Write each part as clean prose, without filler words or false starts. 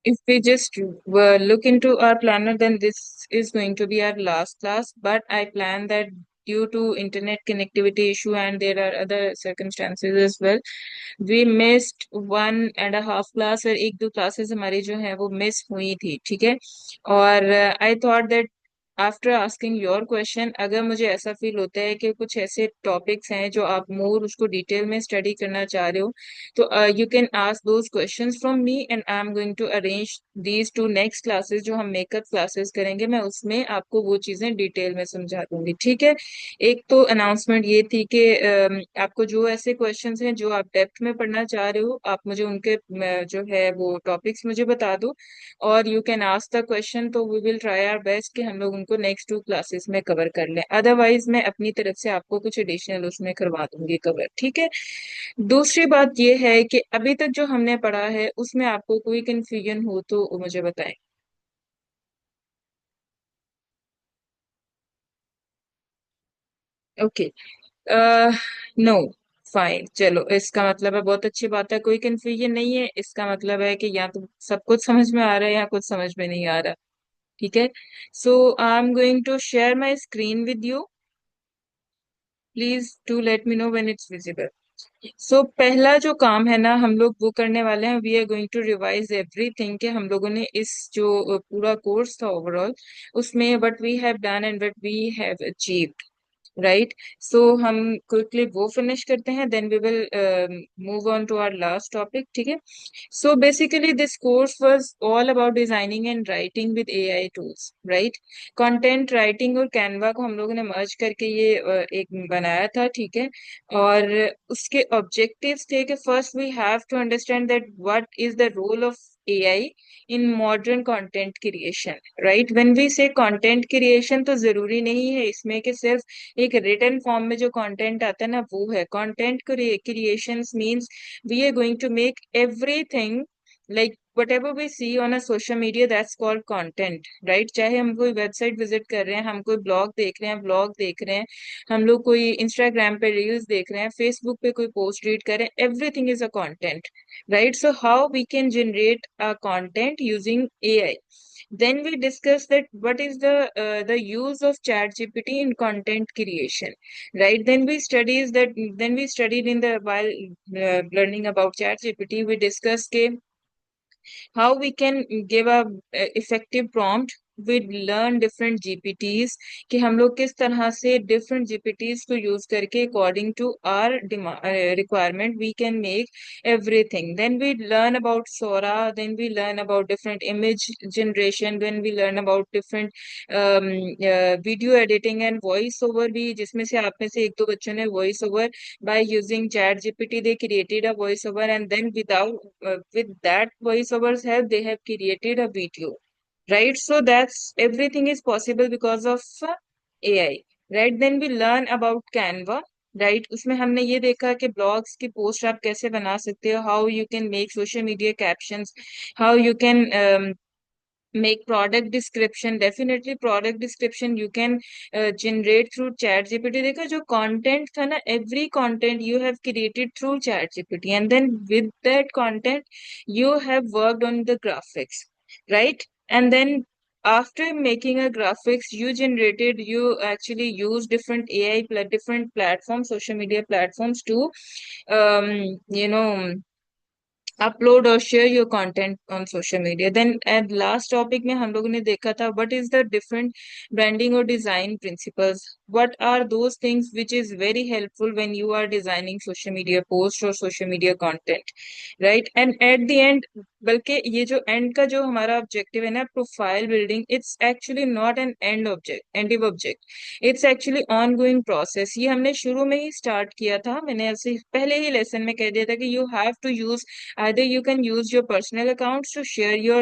if we just look into our planner, then this is going to be our last class. But I plan that due to internet connectivity issue and there are other circumstances as well, we missed 1.5 class और एक दो classes हमारी जो है वो miss हुई थी, ठीक है। और I thought that after asking your question, अगर मुझे ऐसा फील होता है कि कुछ ऐसे टॉपिक्स हैं जो आप मोर उसको डिटेल में स्टडी करना चाह रहे हो, तो you can ask those questions from me and I am going to arrange these two next classes जो हम मेकअप क्लासेस करेंगे, मैं उसमें आपको वो चीजें डिटेल में समझा दूंगी, ठीक है। एक तो अनाउंसमेंट ये थी कि आपको जो ऐसे क्वेश्चंस हैं जो आप डेप्थ में पढ़ना चाह रहे हो, आप मुझे उनके जो है वो टॉपिक्स मुझे बता दो और you can ask the question, तो we will try our best कि हम लोग उनको नेक्स्ट 2 क्लासेस में कवर कर लें। अदरवाइज मैं अपनी तरफ से आपको कुछ एडिशनल उसमें करवा दूंगी कवर, ठीक है। दूसरी बात ये है कि अभी तक जो हमने पढ़ा है उसमें आपको कोई कंफ्यूजन हो तो मुझे बताएं। ओके। नो, फाइन, चलो इसका मतलब है बहुत अच्छी बात है, कोई कंफ्यूजन नहीं है, इसका मतलब है कि या तो सब कुछ समझ में आ रहा है या कुछ समझ में नहीं आ रहा, ठीक है। So I am going to share my screen with you, please to let me know when it's visible. So पहला जो काम है ना हम लोग वो करने वाले हैं, we are going to revise everything कि हम लोगों ने इस जो पूरा कोर्स था ओवरऑल उसमें what we have done and what we have achieved, right. So हम क्विकली वो फिनिश करते हैं, then we will move on to our last topic, ठीक है। So basically this course was all about designing and writing with AI tools, right. Content writing और Canva को हम लोगों ने मर्ज करके ये एक बनाया था, ठीक है। और उसके ऑब्जेक्टिव्स थे कि first we have to understand that what is the role of AI in modern content creation, right. When we say content creation तो जरूरी नहीं है इसमें कि सिर्फ एक रिटन फॉर्म में जो कंटेंट आता है ना वो है content creation, means we are going to make everything like whatever we see on a social media that's called content, right। चाहे हम कोई वेबसाइट विजिट कर रहे हैं, हम कोई ब्लॉग देख रहे हैं, ब्लॉग देख रहे हैं, हम लोग कोई इंस्टाग्राम पे रील्स देख रहे हैं, फेसबुक पे कोई पोस्ट रीड कर रहे हैं, everything is a content, right। So how we can generate a content using AI, then we discuss that what is the use of chat gpt in content creation, right। Then we studied in the while learning about chat gpt, we discussed how we can give a effective prompt, we learn different gpts कि हम लोग किस तरह से different gpts को use करके according to our requirement we can make everything, then we learn about sora, then we learn about different image generation, then we learn about different video editing and voice over भी, जिसमें से आप में से एक दो बच्चों ने voice over by using chat gpt they created a voiceover, and then with that voiceover's help they have created a video, right। So that's everything is possible because of AI, right। Then we learn about canva, right. उसमें हमने ये देखा कि blogs की post आप कैसे बना सकते हो, how you can make social media captions, how you can make product description, definitely product description you can generate through chat gpt। देखा जो content था ना, every content you have created through chat gpt and then with that content you have worked on the graphics, right। And then after making a graphics you actually use different AI different platforms, social media platforms to um, you know upload और share your content on social media. Then at last topic में हम लोगों ने देखा था what is the different branding और design principles, what are those things which is very helpful when you are designing social media post और social media content, right. And at the end, बल्कि ये जो एंड का जो हमारा objective है ना profile building, it's actually not an and object, it's actually on going process. ये हमने शुरू में ही स्टार्ट किया था, मैंने ऐसे पहले ही लेसन में कह दिया था कि you have to use, either you can use your personal accounts to share your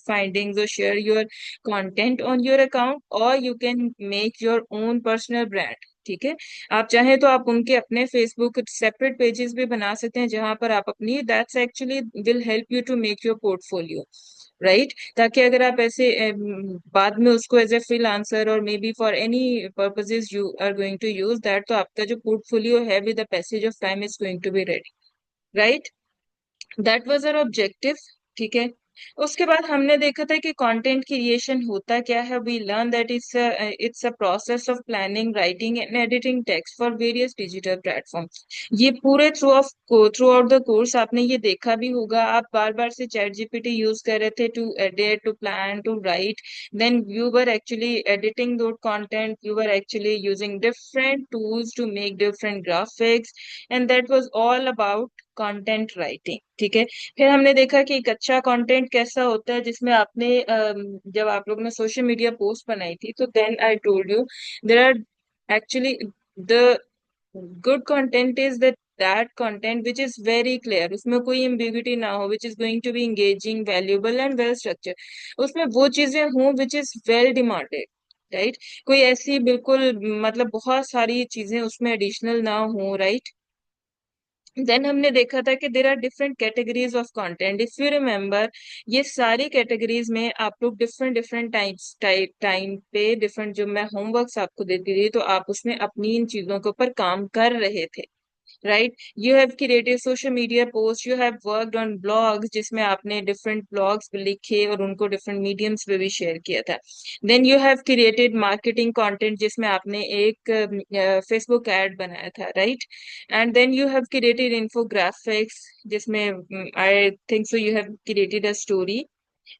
findings or share your content on your account, or you can make your own personal brand, ठीक है। आप चाहें तो आप उनके अपने फेसबुक सेपरेट पेजेस भी बना सकते हैं जहां पर आप अपनी, that's actually will help you to make your portfolio, right. ताकि अगर आप ऐसे बाद में उसको एज ए फ्रील आंसर और maybe for any purposes you are going to use that, तो आपका जो पोर्टफोलियो है with the passage of time is going to be ready, right। That was our objective, ठीक है। उसके बाद हमने देखा था कि कंटेंट क्रिएशन होता क्या है। We learn that it's a process of planning, writing and editing text for various digital platform. ये पूरे थ्रू आउट द कोर्स आपने ये देखा भी होगा, आप बार बार से चैट जीपीटी यूज कर रहे थे to edit, to plan, to write. Then you were actually editing those content, you were actually using different tools to make different graphics, and that was all about content writing. ठीक है। फिर हमने देखा कि एक अच्छा कंटेंट कैसा होता है, जिसमें आपने जब आप लोगों ने सोशल मीडिया पोस्ट बनाई थी, तो then I told you there are actually the good content is that content which is very clear, उसमें कोई एम्बिग्यूटी ना हो, which is going to be engaging, valuable and well structure. उसमें वो चीजें हों which is well demanded, right. कोई ऐसी बिल्कुल मतलब बहुत सारी चीजें उसमें एडिशनल ना हो, राइट। देन हमने देखा था कि there are different categories of content, if you remember. ये सारी कैटेगरीज में आप लोग डिफरेंट डिफरेंट टाइम पे डिफरेंट, जो मैं होमवर्क्स आपको देती थी, तो आप उसमें अपनी इन चीजों के ऊपर काम कर रहे थे, right. You have created social media post, you have worked on blogs, जिसमें आपने डिफरेंट ब्लॉग्स लिखे और उनको डिफरेंट मीडियम्स पे भी शेयर किया था। Then you have created marketing content, जिसमें आपने एक फेसबुक ऐड बनाया था, right. And then you have created infographics, जिसमें I think so you have created a story,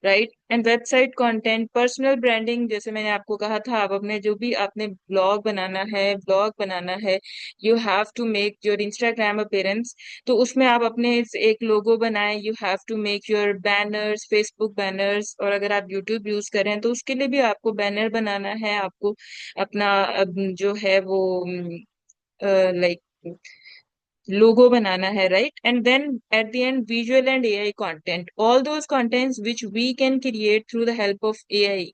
right. And website content, personal branding, जैसे मैंने आपको कहा था, आप अपने जो भी आपने ब्लॉग बनाना है, you have to make your Instagram appearance. तो उसमें आप अपने एक लोगो बनाएं, you have to make your banners, Facebook banners, और अगर आप यूट्यूब यूज करें तो उसके लिए भी आपको बैनर बनाना है, आपको अपना जो है वो लाइक लोगो बनाना है, right. And then at the end visual and AI content, all those contents which we can create through the help of AI,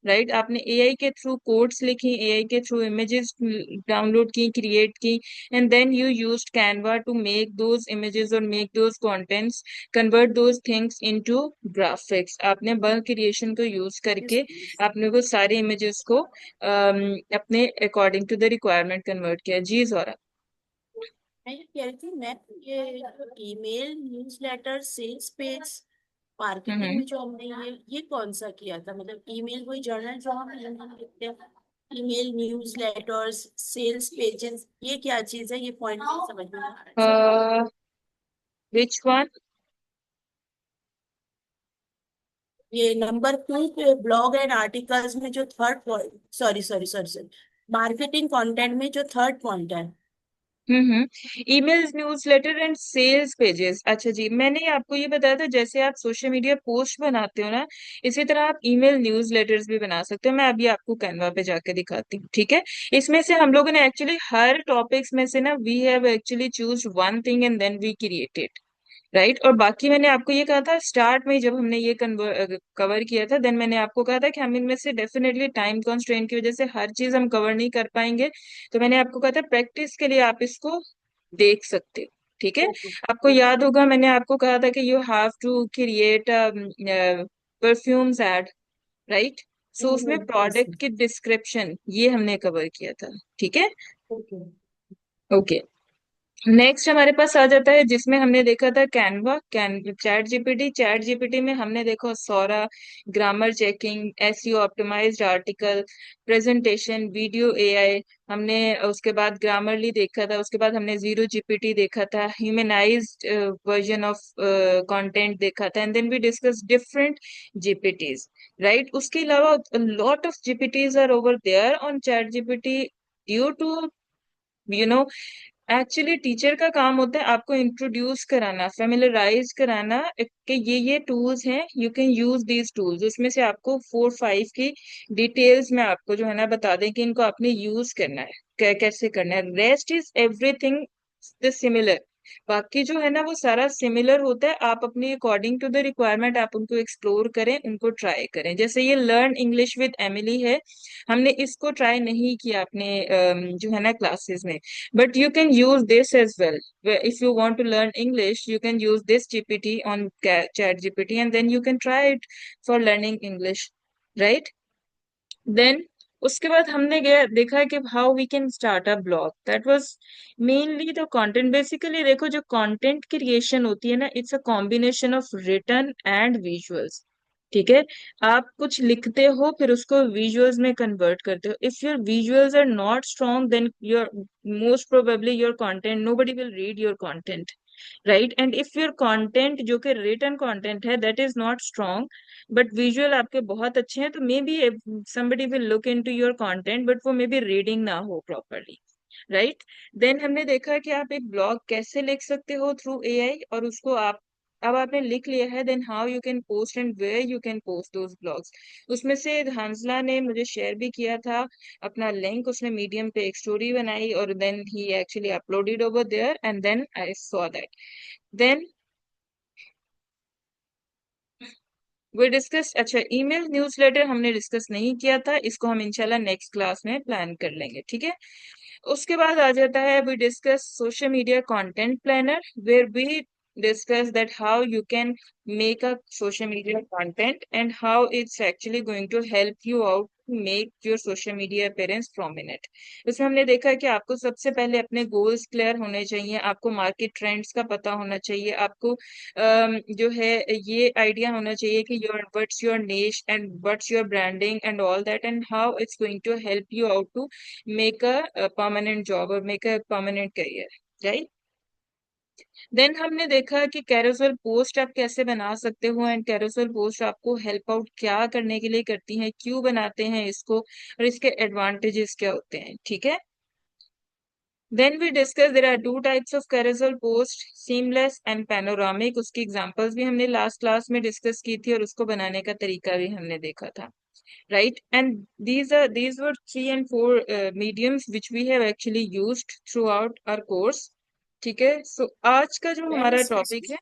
right. आपने एआई के थ्रू कोड्स लिखी, एआई के थ्रू इमेजेस डाउनलोड की, create की, and then you used Canva to make those images और make those contents, convert those things into graphics. आपने bulk creation को use yes करके प्लीज। आपने वो सारे इमेजेस को अपने according to the requirement convert किया। जी जोरा। मैं ये कह रही थी मैम, ये email newsletter sales page marketing hmm. में जो हमने ये कौन सा किया था? मतलब ईमेल कोई जर्नल जो हम ईमेल लिखते हैं, ईमेल न्यूज़लेटर्स सेल्स पेजेस, ये क्या चीज है? ये पॉइंट नहीं समझ में आ रहा है सर। Which one? ये नंबर 2 पे ब्लॉग एंड आर्टिकल्स में जो third point, sorry sorry sorry sorry, marketing content में जो थर्ड पॉइंट है। Emails, newsletter and sales pages. अच्छा जी, मैंने आपको ये बताया था, जैसे आप सोशल मीडिया पोस्ट बनाते हो ना, इसी तरह आप ईमेल न्यूज़लेटर्स भी बना सकते हो। मैं अभी आपको कैनवा पे जाके दिखाती हूँ, ठीक है। इसमें से हम लोगों ने एक्चुअली हर टॉपिक्स में से ना, we have actually choose one thing and then we created, right. और बाकी मैंने आपको ये कहा था स्टार्ट में, जब हमने ये कवर किया था, देन मैंने आपको कहा था कि हम इनमें से डेफिनेटली टाइम कंस्ट्रेंट की वजह से हर चीज हम कवर नहीं कर पाएंगे। तो मैंने आपको कहा था प्रैक्टिस के लिए आप इसको देख सकते हो, ठीक है। ओके आपको ओके। याद होगा मैंने आपको कहा था कि you have to create perfumes ad, right. So उसमें यस। प्रोडक्ट की डिस्क्रिप्शन ये हमने कवर किया था, ठीक है। ओके। ओके। नेक्स्ट हमारे पास आ जाता है, जिसमें हमने देखा था कैनवा, चैट जीपीटी में हमने देखा Sora, grammar checking, SEO optimised article, presentation, video AI. हमने उसके बाद ग्रामरली देखा था, उसके बाद हमने जीरो जीपीटी देखा था, ह्यूमनाइज्ड वर्जन ऑफ कंटेंट देखा था, and then we discuss different GPTs, right. उसके अलावा lot of GPTs are over there on chat GPT, due to you know actually teacher का काम होता है आपको इंट्रोड्यूस कराना, फेमिलराइज कराना कि ये टूल्स हैं, you can use these tools. उसमें से आपको 4-5 की डिटेल्स में आपको जो है ना बता दें कि इनको आपने यूज करना है, कैसे करना है। Rest is everything the similar. बाकी जो है ना वो सारा सिमिलर होता है, आप अपनी अकॉर्डिंग टू द रिक्वायरमेंट आप उनको एक्सप्लोर करें, उनको ट्राई करें। जैसे ये लर्न इंग्लिश विद एमिली है, हमने इसको ट्राई नहीं किया अपने जो है ना क्लासेस में, but you can use this as well. If you want to learn English, you can use this GPT on Chat GPT, and then you can try it for learning English, right? Then उसके बाद हमने गया देखा कि how we can start a blog, that was mainly the content. Basically देखो जो content creation होती है ना, it's a combination of written and visuals. ठीक है, आप कुछ लिखते हो फिर उसको विजुअल्स में कन्वर्ट करते हो। If your visuals are not strong then your most probably your content, nobody will read your content, right. And if your content जो कि रिटन कंटेंट है that is not strong but visual आपके बहुत अच्छे हैं, तो maybe somebody will look into your content but वो may be reading ना हो प्रॉपरली, राइट। देन हमने देखा कि आप एक ब्लॉग कैसे लिख सकते हो थ्रू एआई, और उसको आप अब आपने लिख लिया है, then how you can post and where you can post those blogs. उसमें से हांसला ने मुझे शेयर भी किया था अपना लिंक, उसने मीडियम पे एक स्टोरी बनाई और then he actually uploaded over there and then I saw that. Then we discuss, अच्छा ईमेल न्यूज़लेटर हमने डिस्कस नहीं किया था, इसको हम इंशाल्लाह नेक्स्ट क्लास में प्लान कर लेंगे, ठीक है। उसके बाद आ जाता है we discuss social media content planner, where we discuss that how you can make a social media content and how it's actually going to help you out to make your social media appearance prominent। इसमें हमने देखा है कि आपको सबसे पहले अपने goals clear होने चाहिए, आपको मार्केट ट्रेंड्स का पता होना चाहिए, आपको जो है ये आइडिया होना चाहिए कि your what's your niche and what's your branding and all that and how it's going to help you out to make a permanent job और make a permanent career, right. Then हमने देखा कि carousel post आप कैसे बना सकते हो and carousel post आपको हेल्प आउट क्या करने के लिए करती हैं, क्यों बनाते हैं इसको, और इसके एडवांटेजेस क्या होते हैं, ठीक है। Then we discuss there are two types of carousel post, seamless and panoramic. उसकी एग्जांपल्स भी हमने लास्ट क्लास में डिस्कस की थी और उसको बनाने का तरीका भी हमने देखा था, right? And these were 3 and 4 mediums which we have actually used throughout our course, ठीक है। सो आज का जो हमारा Yes, yes. टॉपिक है,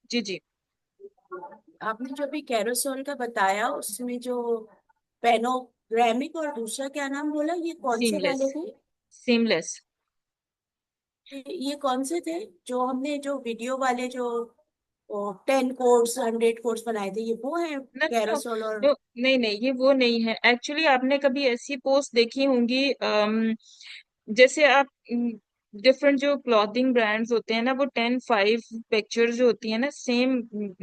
जी जी, आपने जो अभी कैरोसोल का बताया उसमें जो पेनोग्रामिक और दूसरा क्या नाम बोला, ये कौन से सीमलेस, वाले थे? सीमलेस। ये कौन से थे जो हमने जो वीडियो वाले जो 10 कोर्स 100 कोर्स बनाए थे, ये वो है ना ना कैरोसोल और? no, नहीं नहीं ये वो नहीं है एक्चुअली। आपने कभी ऐसी पोस्ट देखी होंगी जैसे आप डिफरेंट जो क्लॉथिंग ब्रांड्स होते हैं ना, वो 10-5 पिक्चर जो होती है ना सेम,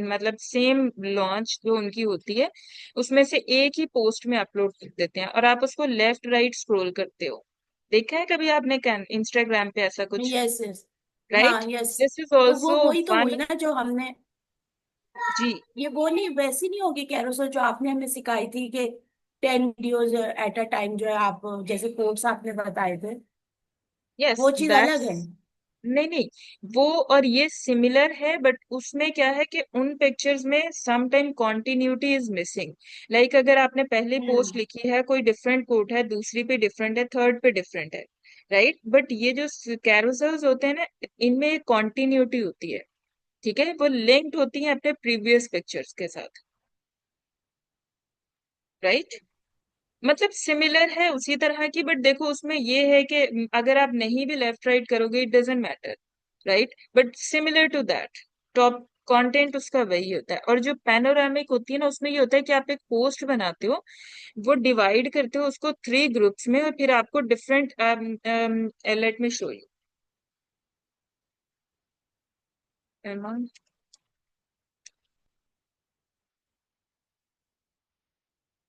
मतलब सेम लॉन्च जो उनकी होती है उसमें से एक ही पोस्ट में अपलोड कर देते हैं और आप उसको लेफ्ट राइट स्क्रॉल करते हो। देखा है कभी आपने इंस्टाग्राम पे ऐसा कुछ, यस यस। हाँ राइट। यस। दिस इज तो वो ऑल्सो वही तो वन, हुई ना जो हमने, जी, ये वो नहीं, वैसी नहीं होगी कैरोसोल जो आपने हमें सिखाई थी कि 10 वीडियोज एट अ टाइम, जो है आप जैसे कोर्स आपने बताए थे, यस वो चीज अलग है। दैट्स, नहीं नहीं वो और ये सिमिलर है बट उसमें क्या है कि उन पिक्चर्स में some time continuity is missing. Like अगर आपने पहली पोस्ट हम्म। लिखी है, कोई डिफरेंट कोट है, दूसरी पे डिफरेंट है, थर्ड पे डिफरेंट है, राइट। बट ये जो कैरोसेल्स होते हैं ना, इनमें एक कॉन्टिन्यूटी होती है, ठीक है, वो लिंक्ड होती है अपने प्रीवियस पिक्चर्स के साथ, राइट। मतलब सिमिलर है उसी तरह की, बट देखो उसमें ये है कि अगर आप नहीं भी लेफ्ट राइट करोगे it doesn't matter, right, but similar to that top content उसका वही होता है। और जो पैनोरामिक होती है ना, उसमें ये होता है कि आप एक पोस्ट बनाते हो, वो डिवाइड करते हो उसको 3 ग्रुप्स में और फिर आपको different, let me show you,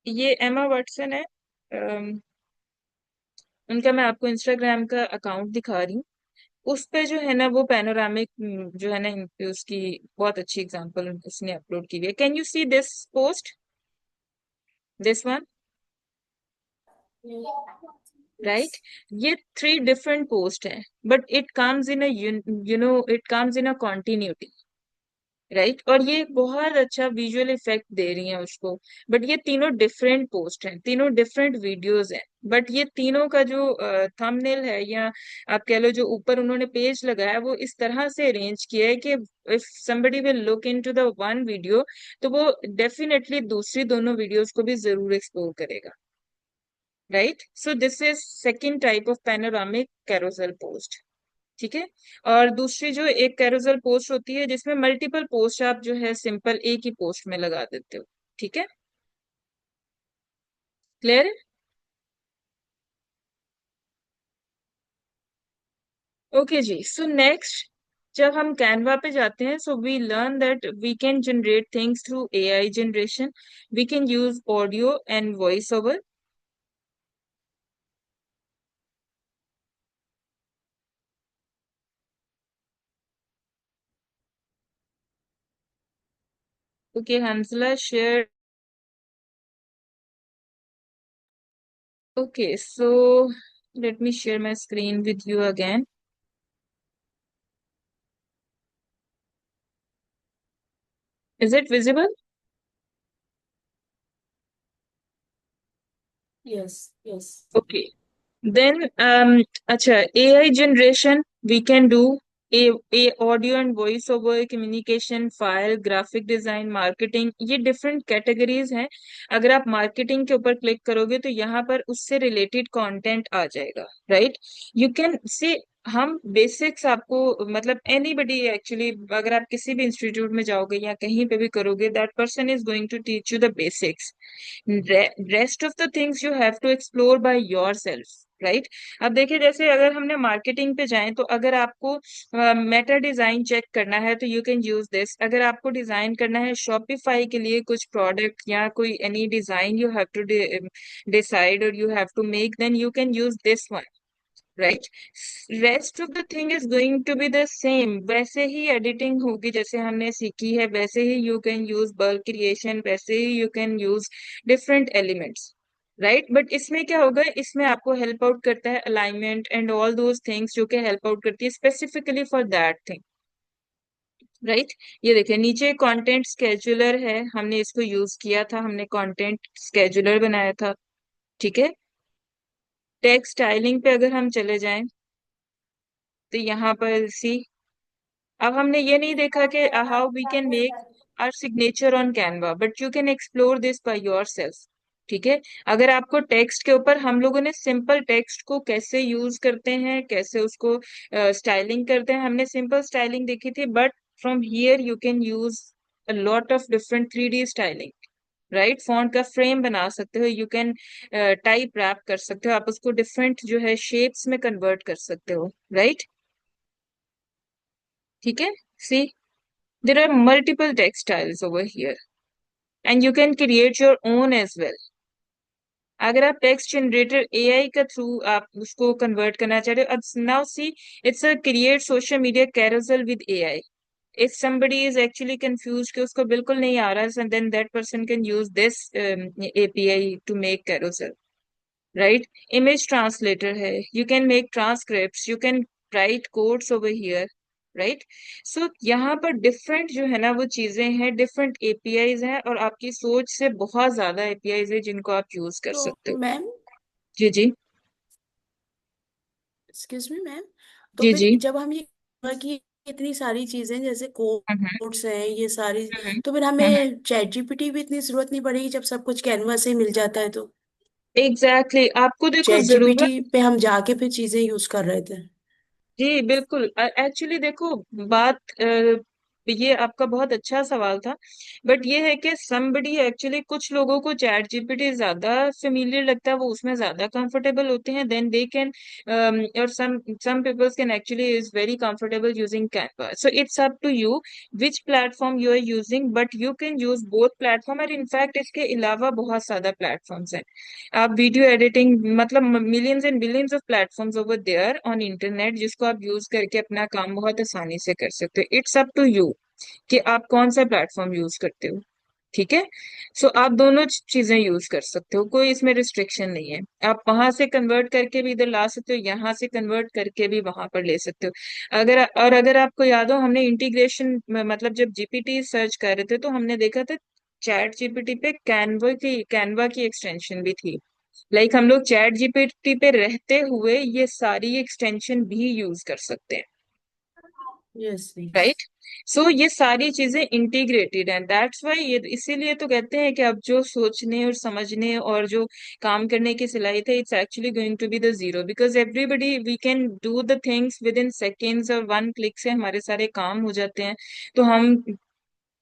ये एमा वाटसन है, उनका मैं आपको इंस्टाग्राम का अकाउंट दिखा रही हूँ। उस पे जो है ना वो पैनोरामिक जो है ना उसकी बहुत अच्छी एग्जांपल उसने अपलोड की हुई है। Can you see this post, this one, right. ये 3 डिफरेंट पोस्ट हैं but it comes in a you know it comes in a continuity, right. और ये एक बहुत अच्छा विजुअल इफेक्ट दे रही हैं उसको। बट ये तीनों डिफरेंट पोस्ट हैं, तीनों डिफरेंट वीडियोस हैं, बट ये तीनों का जो थंबनेल है या आप कह लो जो ऊपर उन्होंने पेज लगाया है वो इस तरह से अरेंज किया है कि if somebody will look into the one video तो वो डेफिनेटली दूसरी दोनों वीडियोस को भी जरूर एक्सप्लोर करेगा, right. So this is second type of panoramic carousel post, ठीक है। और दूसरी जो एक कैरोसेल पोस्ट होती है जिसमें मल्टीपल पोस्ट आप जो है सिंपल एक ही पोस्ट में लगा देते हो, ठीक है, क्लियर है। ओके जी, सो नेक्स्ट जब हम कैनवा पे जाते हैं, so we learn that we can generate things through AI generation. We can use audio and voice over. Okay, हंसला share. Okay, so let me share my screen with you again. Is it visible? Yes yes. Okay. Then, अच्छा, AI generation we can do a audio and voice over communication, file, graphic design, marketing. ये different categories हैं. अगर आप marketing के ऊपर click करोगे तो यहाँ पर उससे related content आ जाएगा, right? You can see, हम बेसिक्स आपको, मतलब anybody actually, अगर आप किसी भी इंस्टीट्यूट में जाओगे या कहीं पे भी करोगे, that person is going to teach you the basics. Rest of the things you have to explore by yourself, right? अब देखिए, जैसे अगर हमने मार्केटिंग पे जाएं तो अगर आपको मेटा डिजाइन चेक करना है तो यू कैन यूज दिस. अगर आपको डिजाइन करना है शॉपिफाई के लिए कुछ प्रोडक्ट या कोई any design you have to decide और you have to make, then you can use this one, right? Rest of the thing is going to be the same. वैसे ही एडिटिंग होगी जैसे हमने सीखी है, वैसे ही you can use bulk creation, वैसे ही you can use different elements, right? But इसमें क्या होगा, इसमें आपको हेल्प आउट करता है alignment and all those things, जो कि हेल्प आउट करती है specifically for that thing, right? ये देखिए नीचे कंटेंट स्केड्यूलर है, हमने इसको यूज किया था, हमने कंटेंट स्केड्यूलर बनाया था, ठीक है? टेक्स्ट स्टाइलिंग पे अगर हम चले जाएं तो यहाँ पर सी, अब हमने ये नहीं देखा कि how we can make our signature on Canva, but you can explore this by yourself, ठीक है? अगर आपको टेक्स्ट के ऊपर, हम लोगों ने सिंपल टेक्स्ट को कैसे यूज करते हैं, कैसे उसको स्टाइलिंग करते हैं, हमने सिंपल स्टाइलिंग देखी थी, but from here you can use a lot of different 3D styling, right? Font का फ्रेम बना सकते हो, यू कैन टाइप रैप कर सकते हो, आप उसको डिफरेंट जो है शेप्स में कन्वर्ट कर सकते हो, राइट? ठीक है, सी, there are multiple textiles over here and you can create your own as well. अगर आप टेक्स्ट जनरेटर एआई का थ्रू आप उसको कन्वर्ट करना चाह रहे हो, अब now see, it's a create social media carousel with AI. if somebody is actually confused कि उसको बिल्कुल नहीं आ रहा है, so then that person can use this API to make carousel, right? Image translator है, you can make transcripts, you can write codes over here, right? So यहाँ पर different जो है ना वो चीजें हैं, डिफरेंट एपीआईज हैं, और आपकी सोच से बहुत ज्यादा एपीआईज है जिनको आप यूज कर तो सकते हो. मैम, जी जी. एक्सक्यूज मी मैम, तो जी फिर जी. जब हम ये कि इतनी सारी चीजें जैसे हम्म कोड्स हैं ये सारी, हम्म तो फिर हमें चैट जीपीटी भी इतनी जरूरत नहीं पड़ेगी जब सब कुछ कैनवा से ही मिल जाता है तो। एग्जैक्टली, आपको देखो चैट जरूरत. जीपीटी पे हम जाके फिर चीजें यूज कर रहे थे। जी बिल्कुल, एक्चुअली देखो, बात ये आपका बहुत अच्छा सवाल था, बट ये है कि somebody एक्चुअली, कुछ लोगों को चैट जीपीटी ज्यादा फेमिलियर लगता है, वो उसमें ज्यादा कंफर्टेबल होते हैं, देन दे कैन, और some people can actually is very comfortable using Canva. So it's up to you which platform you are using, but you can use both platform, और इनफैक्ट इसके अलावा बहुत ज्यादा प्लेटफॉर्म्स हैं. आप वीडियो एडिटिंग, मतलब millions and billions of platforms over there on internet, जिसको आप यूज करके अपना काम बहुत आसानी से कर सकते हो. इट्स अप टू यू कि आप कौन सा प्लेटफॉर्म यूज करते हो, ठीक है? सो आप दोनों चीजें यूज कर सकते हो, कोई इसमें रिस्ट्रिक्शन नहीं है. आप वहां से कन्वर्ट करके भी इधर ला सकते हो, यहाँ से कन्वर्ट करके भी वहां पर ले सकते हो. अगर आपको याद हो, हमने इंटीग्रेशन, मतलब जब जीपीटी सर्च कर रहे थे तो हमने देखा था चैट जीपीटी पे कैनवा की एक्सटेंशन भी थी. लाइक हम लोग चैट जीपीटी पे रहते हुए ये सारी एक्सटेंशन भी यूज कर सकते हैं, यस यस। राइट? सो ये सारी चीजें इंटीग्रेटेड हैं, दैट्स वाई, ये इसीलिए तो कहते हैं कि अब जो सोचने और समझने और जो काम करने की सलाहियत है, it's actually going to be the zero, because everybody we can do the things with in seconds, और वन क्लिक से हमारे सारे काम हो जाते हैं. तो हम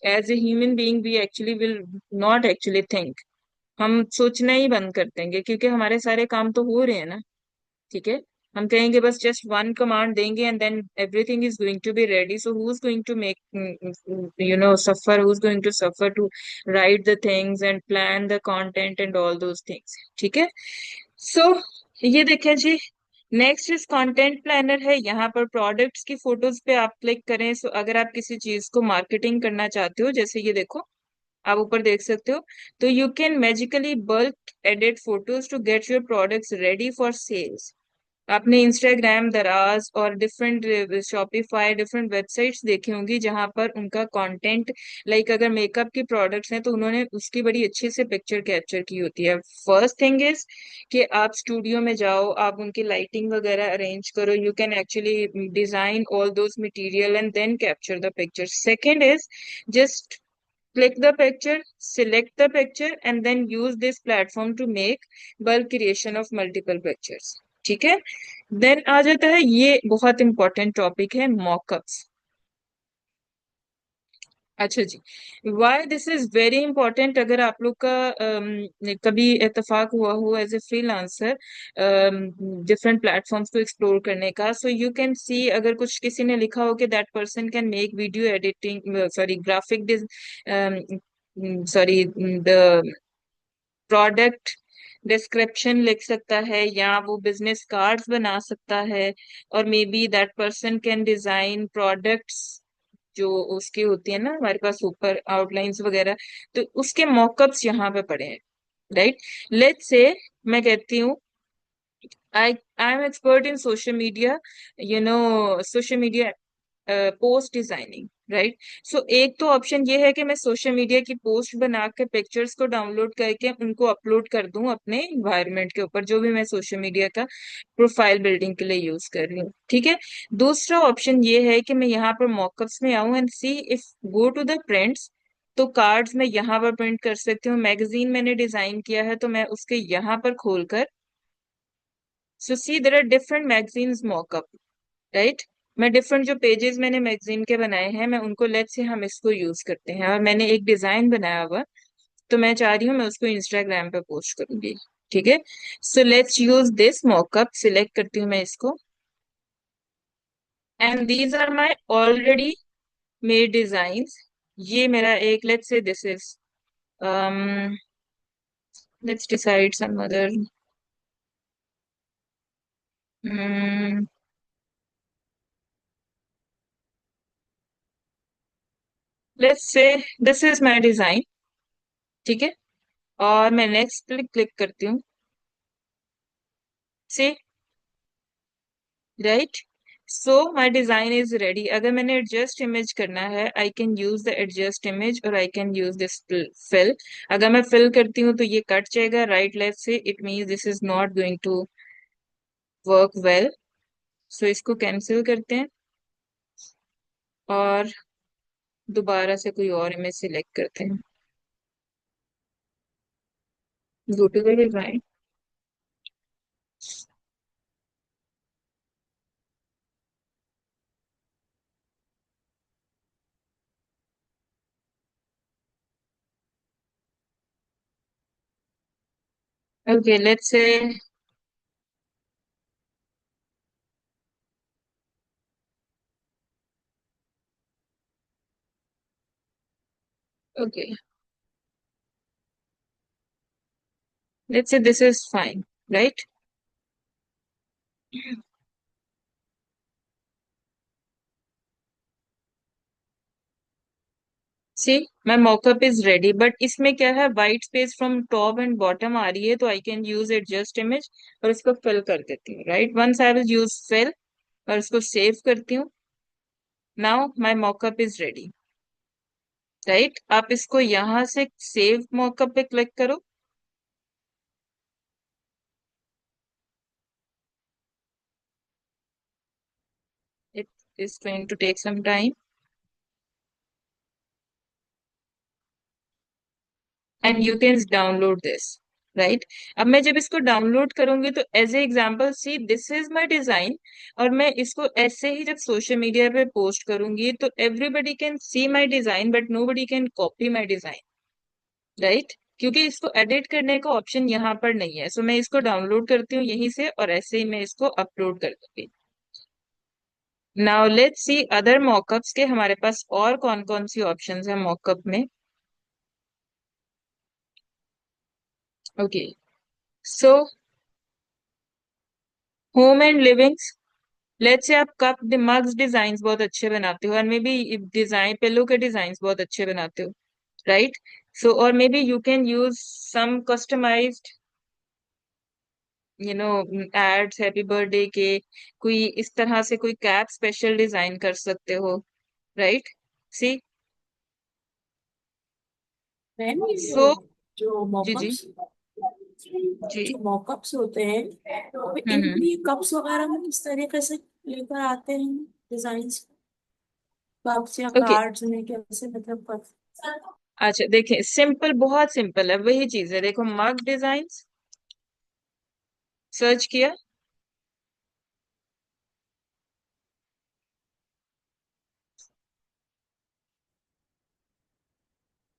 as a human being we actually will not actually think, हम सोचना ही बंद कर देंगे, क्योंकि हमारे सारे काम तो हो रहे हैं ना, ठीक है? हम कहेंगे बस जस्ट वन कमांड देंगे and then everything is going to be ready. So who is going to make suffer, who is going to suffer to write the things and plan the content and all those things. ठीक है. So ये देखें जी. Next is content planner है. यहाँ पर products की photos पे आप क्लिक करें. सो अगर आप किसी चीज को मार्केटिंग करना चाहते हो, जैसे ये देखो, आप ऊपर देख सकते हो, तो you can magically bulk edit photos to get your products ready for sales. आपने इंस्टाग्राम, दराज और डिफरेंट शॉपिफाई, डिफरेंट वेबसाइट्स देखी होंगी जहां पर उनका कंटेंट, लाइक अगर मेकअप की प्रोडक्ट्स हैं तो उन्होंने उसकी बड़ी अच्छे से पिक्चर कैप्चर की होती है. फर्स्ट थिंग इज कि आप स्टूडियो में जाओ, आप उनकी लाइटिंग वगैरह अरेंज करो. You can actually design all those material and then capture the picture. Second is just click the picture, select the picture and then use this platform to make bulk creation of multiple pictures. ठीक है. Then आ जाता है, ये बहुत important topic है, mockups. अच्छा जी. Why this is very important. अगर आप लोग का कभी इत्तेफाक हुआ हो as a freelancer different platforms को एक्सप्लोर करने का, सो यू कैन सी अगर कुछ किसी ने लिखा हो कि that person can make video editing, sorry graphic, sorry the product description लिख सकता है, या वो बिजनेस कार्ड्स बना सकता है, और may be that person can design products जो उसकी होती है ना हमारे पास ऊपर आउटलाइंस वगैरह, तो उसके मॉकअप्स यहाँ पे पड़े हैं. राइट. लेट्स से मैं कहती हूँ I am expert in social media, social media post designing. Right. So एक तो ऑप्शन ये है कि मैं सोशल मीडिया की पोस्ट बना के पिक्चर्स को डाउनलोड करके उनको अपलोड कर दूं अपने इन्वायरमेंट के ऊपर, जो भी मैं सोशल मीडिया का प्रोफाइल बिल्डिंग के लिए यूज कर रही हूँ. ठीक है. दूसरा ऑप्शन ये है कि मैं यहाँ पर मॉकअप्स में आऊं and see if go to the prints, तो कार्ड्स मैं यहाँ पर प्रिंट कर सकती हूँ. मैगजीन मैंने डिजाइन किया है तो मैं उसके यहाँ पर खोलकर, so see there are different magazines mockup. Right. मैं डिफरेंट जो पेजेस मैंने मैगजीन के बनाए हैं, मैं उनको, लेट्स से हम इसको यूज करते हैं और मैंने एक डिजाइन बनाया हुआ, तो मैं चाह रही हूँ मैं उसको इंस्टाग्राम पे पोस्ट करूंगी. ठीक है. So let's use this mockup. Select करती हूँ मैं इसको and these are my already made designs. ये मेरा एक, let's say this is, let's decide some other, let's say this is my design. ठीक है. और मैं नेक्स्ट क्लिक क्लिक करती हूँ. Say right. So my design is ready. अगर मैंने एडजस्ट इमेज करना है, I can use the adjust image और I can use this fill. अगर मैं फिल करती हूँ तो ये कट जाएगा राइट लेफ्ट से, it means this is not going to work well. So इसको कैंसिल करते हैं और दोबारा से कोई और इमेज सिलेक्ट करते हैं. Go to the design. Okay let's say. Okay let's say this is fine. Right. See my mockup is ready, but इसमें क्या है, white space from top and bottom आ रही है, तो I can use adjust image और इसको fill कर देती हूँ. Right. Once I will use fill और इसको सेव करती हूँ. Now my mockup is ready. Right. आप इसको यहाँ से सेव मॉकअप पे क्लिक करो. It is going to take some time and you can download this. Right. अब मैं जब इसको डाउनलोड करूंगी तो as a example see this is my design, और मैं इसको ऐसे ही जब सोशल मीडिया पे पोस्ट करूंगी तो everybody can see my design but nobody can copy my design. Right. क्योंकि इसको एडिट करने का ऑप्शन यहाँ पर नहीं है। सो मैं इसको डाउनलोड करती हूँ यहीं से और ऐसे ही मैं इसको अपलोड कर दूंगी। Now let's see other mockups के हमारे पास और कौन कौन सी ऑप्शंस है मॉकअप में। Okay, so home and livings. Let's say आप कप मग्स डिजाइन बहुत अच्छे बनाते हो और मे बी डिजाइन पिलो के डिजाइन बहुत अच्छे बनाते हो, राइट? सो और maybe you can use some customized no ads happy birthday के, कोई इस तरह से कोई कैप स्पेशल डिजाइन कर सकते हो, राइट? सी। मैम सो ये जो जी जी मॉकअप्स जी। जो मॉकअप्स होते हैं तो हम्म। इनकी कप्स वगैरह में इस तरीके से लेकर आते हैं डिजाइन, कप्स या ओके, कार्ड्स में कैसे मतलब कर। अच्छा देखिए, सिंपल, बहुत सिंपल है, वही चीज है। देखो, मग डिजाइन सर्च किया।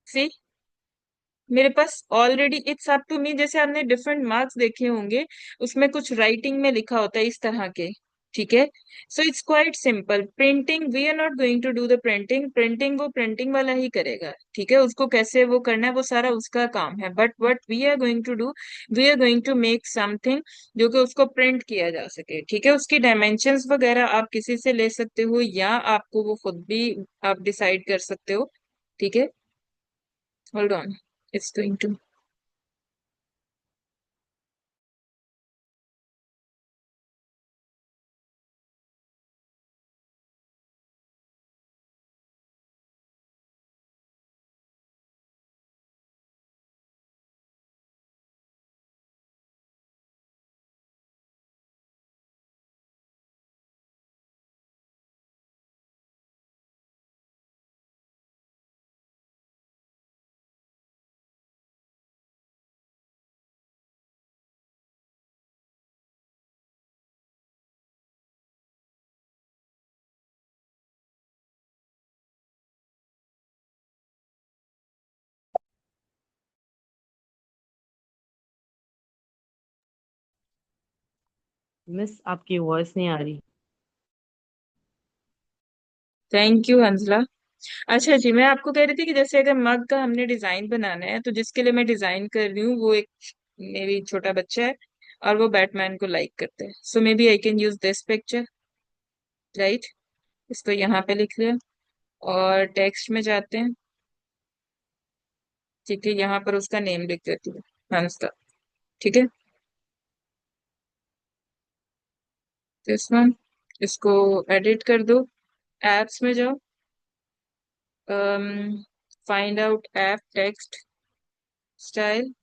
सी, मेरे पास already it's up to me, जैसे आपने डिफरेंट मार्क्स देखे होंगे, उसमें कुछ राइटिंग में लिखा होता है इस तरह के, ठीक है? So it's quite simple. Printing we are not going to do the printing, printing वो प्रिंटिंग वाला ही करेगा, ठीक है? उसको कैसे वो करना है वो सारा उसका काम है। But what we are going to do, we are going to make something जो कि उसको प्रिंट किया जा सके, ठीक है? उसकी डायमेंशंस वगैरह आप किसी से ले सकते हो या आपको वो खुद भी आप डिसाइड कर सकते हो, ठीक है? Hold on, it's going to. Miss आपकी वॉइस नहीं आ रही। थैंक यू हंसला। अच्छा जी, मैं आपको कह रही थी कि जैसे अगर मग का हमने डिजाइन बनाना है, तो जिसके लिए मैं डिजाइन कर रही हूँ वो एक मेरी छोटा बच्चा है और वो बैटमैन को लाइक करता है। So maybe I can use this picture, right? इसको यहाँ पे लिख लिया और टेक्स्ट में जाते हैं, ठीक है? यहाँ पर उसका नेम लिख देती हूँ, हंस का, ठीक है? दिस वन, इसको एडिट कर दो, एप्स में जाओ, find out app text style,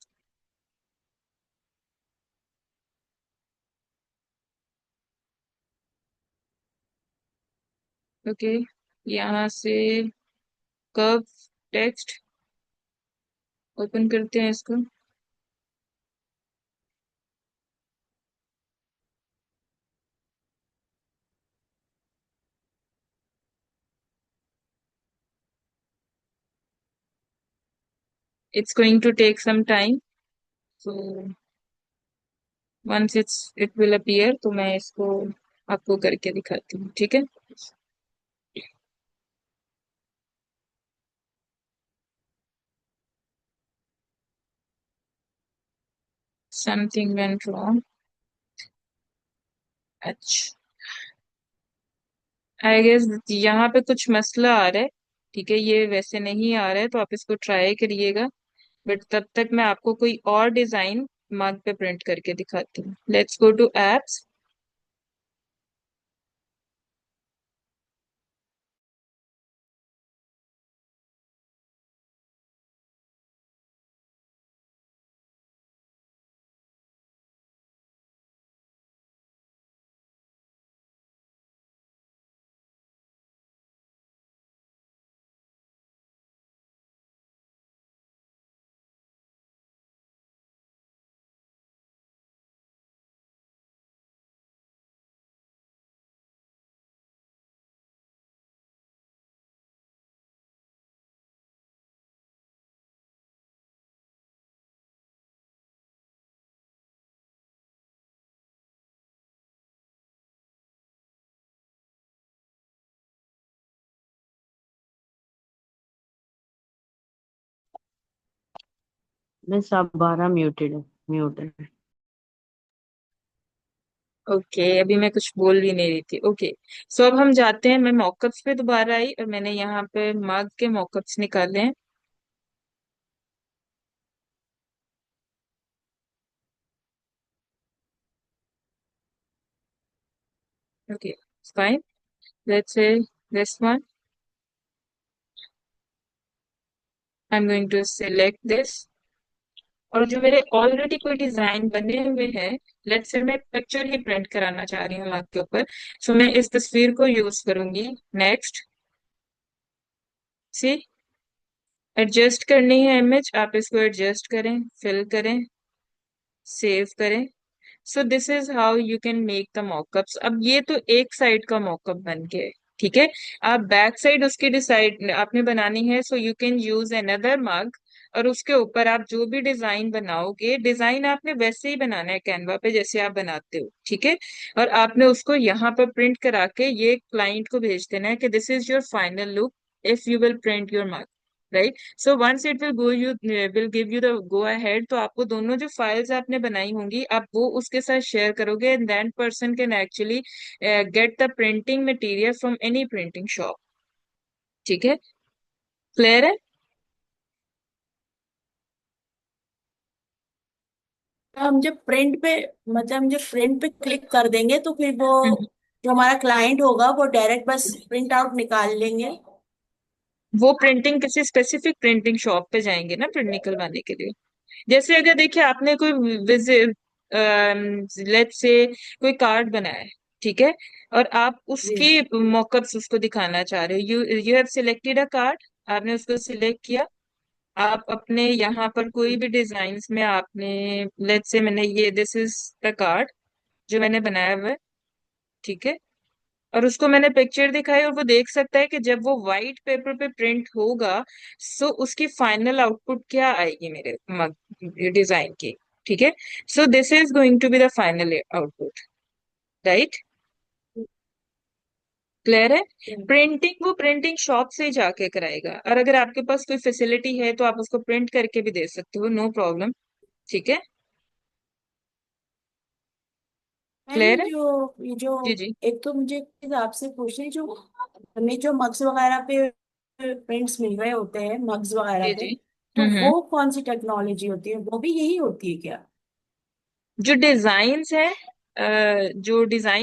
okay? यहाँ से कर्व टेक्स्ट ओपन करते हैं इसको। It's going to take some time, so once it will appear, तो मैं इसको आपको करके दिखाती हूँ, ठीक है? Something went wrong. अच्छा, आई गेस यहाँ पे कुछ मसला आ रहा है, ठीक है? ये वैसे नहीं आ रहा है तो आप इसको ट्राई करिएगा, बट तब तक मैं आपको कोई और डिजाइन मग पे प्रिंट करके दिखाती हूँ। Let's go to apps. मैं सब 12 म्यूटेड है, म्यूट है। ओके, अभी मैं कुछ बोल ही नहीं रही थी। ओके, सो अब हम जाते हैं। मैं मॉकअप्स पे दोबारा आई और मैंने यहाँ पे मग के मॉकअप्स निकाले हैं। Okay, fine, let's say this one. I am going to select this. और जो मेरे ऑलरेडी कोई डिजाइन बने हुए हैं, लेट्स से मैं पिक्चर ही प्रिंट कराना चाह रही हूँ मग के ऊपर, सो मैं इस तस्वीर को यूज करूंगी। नेक्स्ट, सी, एडजस्ट करनी है इमेज, आप इसको एडजस्ट करें, फिल करें, सेव करें। सो this is how you can make the mockups. अब ये तो एक साइड का मॉकअप बन के है, ठीक है। आप बैक साइड उसकी डिसाइड आपने बनानी है, so you can use another mug. और उसके ऊपर आप जो भी डिजाइन बनाओगे, डिजाइन आपने वैसे ही बनाना है कैनवा पे जैसे आप बनाते हो, ठीक है। और आपने उसको यहाँ पर प्रिंट करा के ये क्लाइंट को भेज देना है कि this is your final look if you will print your mug, right. So once it will go you will give you the go ahead, तो आपको दोनों जो फाइल्स आपने बनाई होंगी आप वो उसके साथ शेयर करोगे, and that person can actually get the printing material from any printing shop, ठीक है। क्लियर है? तो हम जब प्रिंट पे, मतलब हम जब प्रिंट पे क्लिक कर देंगे तो फिर वो हम्म। जो हमारा क्लाइंट होगा वो डायरेक्ट बस प्रिंट आउट निकाल लेंगे। वो प्रिंटिंग किसी स्पेसिफिक प्रिंटिंग शॉप पे जाएंगे ना प्रिंट निकलवाने के लिए। जैसे अगर देखिए आपने कोई विजिट, लेट्स से कोई कार्ड बनाया है, ठीक है, और आप जी उसकी मॉकअप्स उसको दिखाना चाह रहे हो, you you have selected a card, आपने उसको सिलेक्ट किया। आप अपने यहाँ पर कोई भी डिजाइन में आपने, लेट्स से मैंने ये, दिस इज द कार्ड जो मैंने बनाया हुआ है, ठीक है। और उसको मैंने पिक्चर दिखाई और वो देख सकता है कि जब वो व्हाइट पेपर पे प्रिंट होगा, सो उसकी फाइनल आउटपुट क्या आएगी मेरे डिजाइन की, ठीक है। So this is going to be the final output, right. Clear है? प्रिंटिंग वो प्रिंटिंग शॉप से ही जाके कराएगा, और अगर आपके पास कोई फैसिलिटी है तो आप उसको प्रिंट करके भी दे सकते हो, नो प्रॉब्लम, ठीक है। मैम, क्लियर है? ये जो जी जी। एक तो मुझे एक चीज़ आपसे पूछनी, जो हमें जो मग्स वगैरह पे प्रिंट्स मिल रहे होते हैं मग्स वगैरह जी पे, जी। तो हम्म। वो कौन सी टेक्नोलॉजी होती है, वो भी यही होती है क्या? जो डिजाइन है, जो डिजाइन